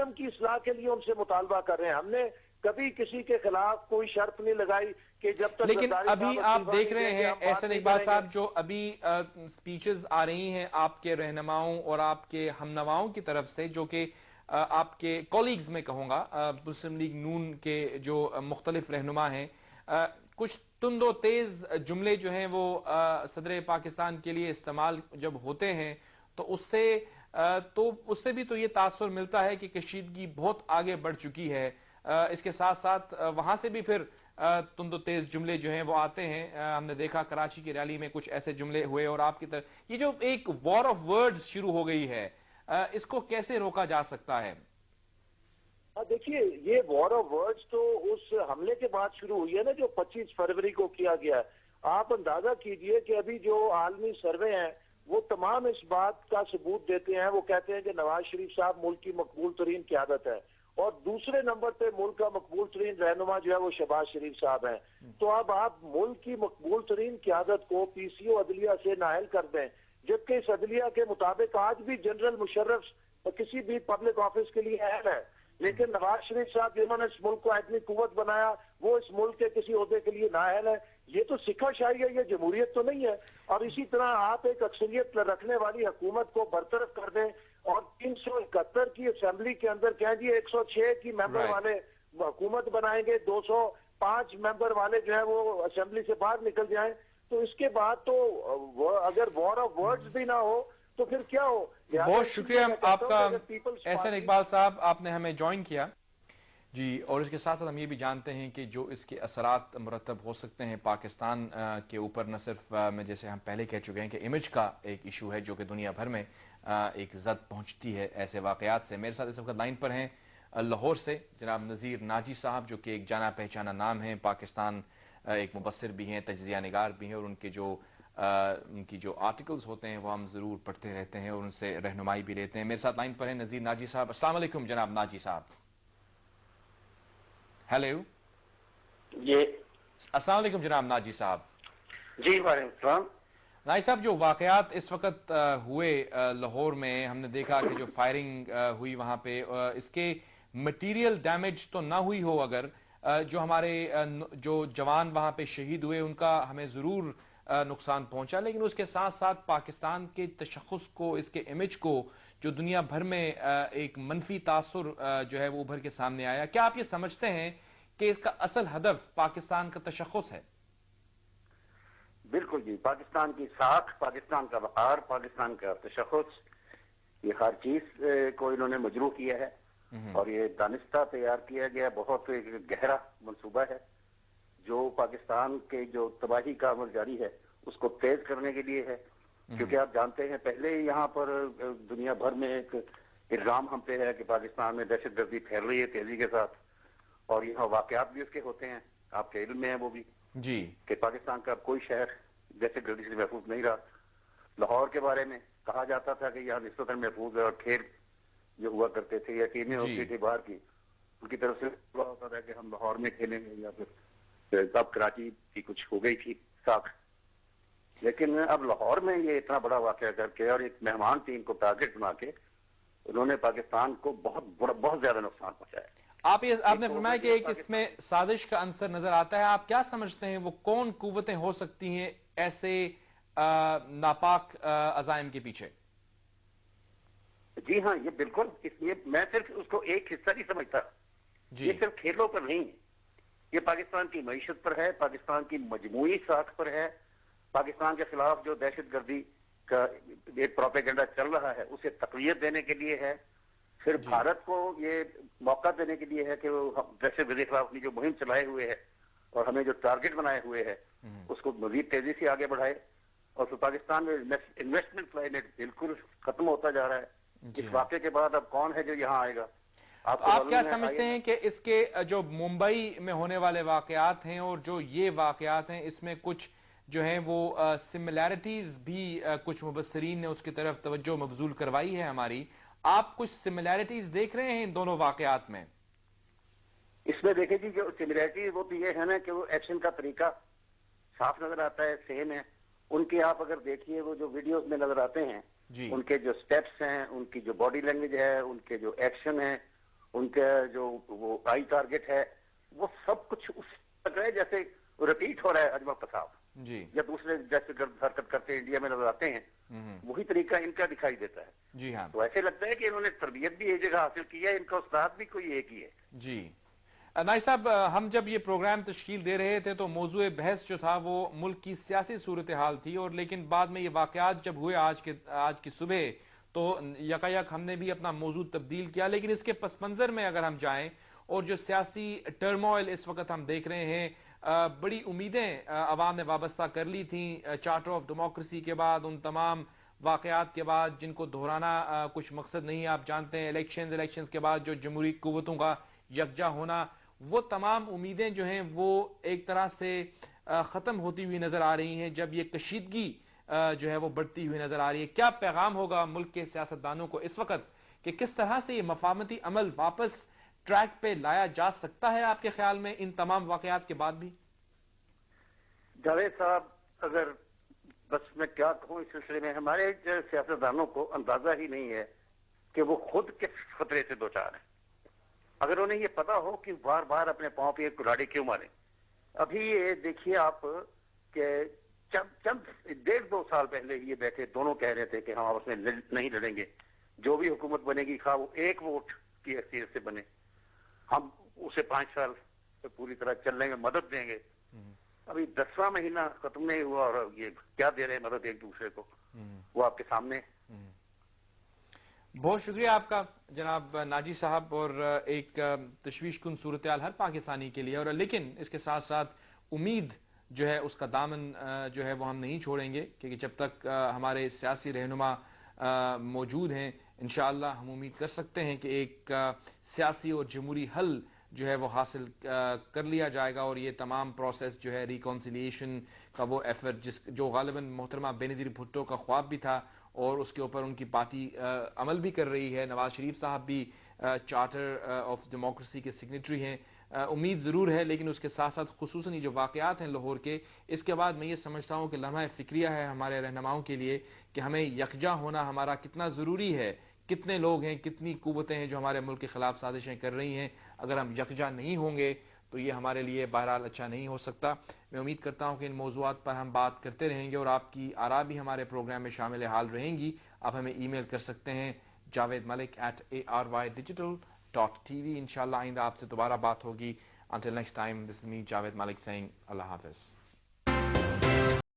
System کی اصلاح کے لیے ان سے مطالبہ کر رہے ہیں. ہم نے کبھی کسی کے خلاف کوئی شرط نہیں لگائی کہ جب تک. لیکن ابھی آپ دیکھ رہے ہیں احسن اقبال صاحب جو ابھی سپیچز آ رہی ہیں آپ کے رہنماؤں اور آپ کے ہمنواؤں کی طرف سے، جو کہ آپ کے کولیگز میں کہوں گا، مسلم لیگ نون کے جو مختلف رہنما ہیں، کچھ تند و تیز جملے جو ہیں وہ صدر پاکستان کے لیے استعمال جب ہوتے ہیں تو اس سے بھی تو یہ تاثر ملتا ہے کہ کشیدگی بہت آگے بڑھ چکی ہے. اس کے ساتھ ساتھ وہاں سے بھی پھر تند و تیز جملے جو ہیں وہ آتے ہیں. ہم نے دیکھا کراچی کی ریلی میں کچھ ایسے جملے ہوئے، اور آپ کی طرف یہ جو ایک وار آف ورڈز شروع ہو گئی ہے، اس کو کیسے روکا جا سکتا ہے؟ دیکھیے، یہ وار آف ورڈز تو اس حملے کے بعد شروع ہوئی ہے نا، جو 25 فروری کو کیا گیا ہے. آپ اندازہ کیجئے کہ ابھی جو عالمی سروے ہیں وہ تمام اس بات کا ثبوت دیتے ہیں. وہ کہتے ہیں کہ نواز شریف صاحب ملک کی مقبول ترین قیادت ہے، اور دوسرے نمبر پہ ملک کا مقبول ترین رہنما جو ہے وہ شہباز شریف صاحب ہیں. تو اب آپ ملک کی مقبول ترین قیادت کو پی سی او عدلیہ سے نااہل کر دیں، جبکہ اس عدلیہ کے مطابق آج بھی جنرل مشرف کسی بھی پبلک آفس کے لیے اہل ہے، لیکن نواز شریف صاحب جنہوں نے اس ملک کو اتنی قوت بنایا وہ اس ملک کے کسی عہدے کے لیے نااہل ہے. یہ تو سکھا شاہی ہے، یہ جمہوریت تو نہیں ہے. اور اسی طرح آپ ایک اکثریت رکھنے والی حکومت کو برطرف کر دیں اور 371 کی اسمبلی کے اندر کہیں جی 106 کی ممبر والے حکومت بنائیں گے، 205 ممبر والے جو ہے وہ اسمبلی سے باہر نکل جائیں، تو اس کے بعد تو اگر وار آف ورڈز بھی نہ ہو تو پھر کیا ہو؟ بہت شکریہ آپ کا احسن اقبال صاحب، آپ نے ہمیں جوائن کیا. جی، اور اس کے ساتھ ساتھ ہم یہ بھی جانتے ہیں کہ جو اس کے اثرات مرتب ہو سکتے ہیں پاکستان کے اوپر، نہ صرف میں جیسے ہم پہلے کہہ چکے ہیں کہ امیج کا ایک ایشو ہے جو کہ دنیا بھر میں ایک زد پہنچتی ہے ایسے واقعات سے. میرے ساتھ اس وقت لائن پر ہیں لاہور سے جناب نذیر ناجی صاحب، جو کہ ایک جانا پہچانا نام ہے پاکستان، ایک مبصر بھی ہیں، تجزیہ نگار بھی ہیں، اور ان کی جو آرٹیکلز ہوتے ہیں وہ ہم ضرور پڑھتے رہتے ہیں اور ان سے رہنمائی بھی لیتے ہیں. میرے ساتھ لائن پر ہیں نذیر ناجی صاحب. السلام علیکم جناب ناجی صاحب. ہیلو جی السلام علیکم جناب ناجی صاحب. جی وعلیکم السلام. ناجی صاحب، جو واقعات اس وقت ہوئے لاہور میں، ہم نے دیکھا کہ جو فائرنگ ہوئی وہاں پہ، اس کے مٹیریل ڈیمیج تو نہ ہوئی ہو، اگر جو ہمارے جو جوان وہاں پہ شہید ہوئے ان کا ہمیں ضرور نقصان پہنچا، لیکن اس کے ساتھ ساتھ پاکستان کے تشخص کو، اس کے امیج کو جو دنیا بھر میں ایک منفی تاثر جو ہے وہ ابھر کے سامنے آیا. کیا آپ یہ سمجھتے ہیں کہ اس کا اصل ہدف پاکستان کا تشخص ہے؟ بالکل جی، پاکستان کی ساکھ، پاکستان کا وقار، پاکستان کا تشخص، یہ ہر چیز کو انہوں نے مجروح کیا ہے، اور یہ دانستہ تیار کیا گیا بہت گہرا منصوبہ ہے جو پاکستان کے جو تباہی کا عمل جاری ہے اس کو تیز کرنے کے لیے ہے. کیونکہ آپ جانتے ہیں پہلے یہاں پر دنیا بھر میں ایک الزام ہم پہ ہے کہ پاکستان میں دہشت گردی پھیل رہی ہے تیزی کے ساتھ، اور یہاں واقعات بھی اس کے ہوتے ہیں، آپ کے علم میں ہیں وہ بھی، جی، کہ پاکستان کا کوئی شہر دہشت گردی سے محفوظ نہیں رہا. لاہور کے بارے میں کہا جاتا تھا کہ یہاں نسبتاً محفوظ ہے، اور کھیل جو ہوا کرتے تھے یا ٹیمیں ہوتی تھی باہر کی، ان کی طرف سے ہوا ہوتا تھا کہ ہم لاہور میں کھیلیں گے، یا پھر اب کراچی کی کچھ ہو گئی تھی ساکھ. لیکن اب لاہور میں یہ اتنا بڑا واقعہ کر کے اور ایک مہمان ٹیم کو ٹارگٹ بنا کے انہوں نے پاکستان کو بہت زیادہ نقصان پہنچایا. آپ نے فرمایا کہ ایک اس میں سازش کا عنصر نظر آتا ہے. آپ کیا سمجھتے ہیں وہ کون قوتیں ہو سکتی ہیں ایسے ناپاک عزائم کے پیچھے؟ جی ہاں، یہ بالکل، میں صرف اس کو ایک حصہ نہیں سمجھتا. یہ صرف کھیلوں پر نہیں، یہ پاکستان کی معیشت پر ہے، پاکستان کی مجموعی ساکھ پر ہے. پاکستان کے خلاف جو دہشت گردی کا ایک پروپیگنڈا چل رہا ہے اسے تقویت دینے کے لیے ہے. پھر بھارت کو یہ موقع دینے کے لیے ہے کہ وہ دہشت گردی کے خلاف اپنی جو مہم چلائے ہوئے ہے اور ہمیں جو ٹارگٹ بنائے ہوئے ہے اس کو مزید تیزی سے آگے بڑھائے. اور پھر پاکستان میں انویسٹمنٹ کلائمیٹ بالکل ختم ہوتا جا رہا ہے. اس واقعے کے بعد اب کون ہے جو یہاں آئے گا؟ آپ کیا سمجھتے ہیں کہ اس کے جو ممبئی میں ہونے والے واقعات ہیں اور جو یہ واقعات ہیں، اس میں کچھ جو ہیں وہ سملیرٹیز بھی کچھ مبصرین نے اس کی طرف توجہ مبذول کروائی ہے ہماری. آپ کچھ سملیرٹیز دیکھ رہے ہیں ان دونوں واقعات میں؟ اس میں دیکھیں جی، جو سملیرٹی وہ تو یہ ہے نا کہ وہ ایکشن کا طریقہ صاف نظر آتا ہے، سیم ہے. ان کے آپ اگر دیکھیے وہ جو ویڈیوز میں نظر آتے ہیں، ان کے جو سٹیپس ہیں، ان کی جو باڈی لینگویج ہے، ان کے جو ایکشن ہیں، ان کا جو وہ آئی ٹارگٹ ہے وہ سب کچھ اس لگ رہا ہے جیسے ریپیٹ ہو رہا ہے اجمل قصاب جی یا دوسرے جیسے حرکت کرتے ہیں انڈیا میں نظر آتے ہیں وہی طریقہ ان کا دکھائی دیتا ہے جی ہاں تو ایسے لگتا ہے کہ انہوں نے تربیت بھی ایک جگہ حاصل کی ہے ان کا استاد بھی کوئی ایک ہی ہے جی نائی صاحب ہم جب یہ پروگرام تشکیل دے رہے تھے تو موضوع بحث جو تھا وہ ملک کی سیاسی صورتحال تھی اور لیکن بعد میں یہ واقعات جب ہوئے آج کی صبح تو یکایک ہم نے بھی اپنا موضوع تبدیل کیا لیکن اس کے پس منظر میں اگر ہم جائیں اور جو سیاسی ٹرموائل اس وقت ہم دیکھ رہے ہیں بڑی امیدیں عوام نے وابستہ کر لی تھیں چارٹر آف ڈیموکریسی کے بعد ان تمام واقعات کے بعد جن کو دہرانا کچھ مقصد نہیں آپ جانتے ہیں الیکشنز کے بعد جو جمہوری قوتوں کا یکجا ہونا وہ تمام امیدیں جو ہیں وہ ایک طرح سے ختم ہوتی ہوئی نظر آ رہی ہیں جب یہ کشیدگی جو ہے وہ بڑھتی ہوئی نظر آ رہی ہے کیا پیغام ہوگا ملک کے سیاستدانوں کو اس وقت کہ کس طرح سے یہ مفاہمتی عمل واپس ٹریک پہ لایا جا سکتا ہے آپ کے خیال میں ان تمام واقعات کے بعد بھی؟ جاوید صاحب اگر بس میں کیا کہوں اس سلسلے میں ہمارے سیاستدانوں کو اندازہ ہی نہیں ہے کہ وہ خود کس خطرے سے دوچار ہیں اگر انہیں یہ پتا ہو کہ بار بار اپنے پاؤں پہ ایک کلاڑی کیوں ماریں ابھی یہ دیکھیے آپ کہ چند 1.5-2 سال پہلے یہ بیٹھے دونوں کہہ رہے تھے کہ ہم آپس میں نہیں لڑیں گے جو بھی حکومت بنے گی خواہ وہ 1 ووٹ کی حیثیت سے بنے ہم اسے 5 سال پوری طرح چلنے میں مدد دیں گے ابھی 10واں مہینہ ختم نہیں ہوا اور یہ کیا دے رہے ہیں مدد ایک دوسرے کو وہ آپ کے سامنے بہت شکریہ آپ کا جناب ناجی صاحب اور ایک تشویش کن صورتحال ہر پاکستانی کے لیے اور لیکن اس کے ساتھ ساتھ امید جو ہے اس کا دامن جو ہے وہ ہم نہیں چھوڑیں گے کیونکہ جب تک ہمارے سیاسی رہنما موجود ہیں انشاءاللہ ہم امید کر سکتے ہیں کہ ایک سیاسی اور جمہوری حل جو ہے وہ حاصل کر لیا جائے گا اور یہ تمام پروسیس جو ہے ریکونسیلیشن کا وہ ایفرٹ جو غالباً محترمہ بینظیر بھٹو کا خواب بھی تھا اور اس کے اوپر ان کی پارٹی عمل بھی کر رہی ہے نواز شریف صاحب بھی چارٹر آف ڈیموکریسی کے سگنیٹری ہیں امید ضرور ہے لیکن اس کے ساتھ ساتھ خصوصاً یہ جو واقعات ہیں لاہور کے اس کے بعد میں یہ سمجھتا ہوں کہ لمحہ فکریہ ہے ہمارے رہنماؤں کے لیے کہ ہمیں یکجا ہونا ہمارا کتنا ضروری ہے کتنے لوگ ہیں کتنی قوتیں ہیں جو ہمارے ملک کے خلاف سازشیں کر رہی ہیں اگر ہم یکجا نہیں ہوں گے تو یہ ہمارے لیے بہرحال اچھا نہیں ہو سکتا میں امید کرتا ہوں کہ ان موضوعات پر ہم بات کرتے رہیں گے اور آپ کی آراء بھی ہمارے پروگرام میں شامل حال رہیں گی آپ ہمیں ای میل کر سکتے ہیں javedmalik@arydigital.tv انشاءاللہ آئندہ آپ سے دوبارہ بات ہوگی until next time this is me Javed Malik saying اللہ حافظ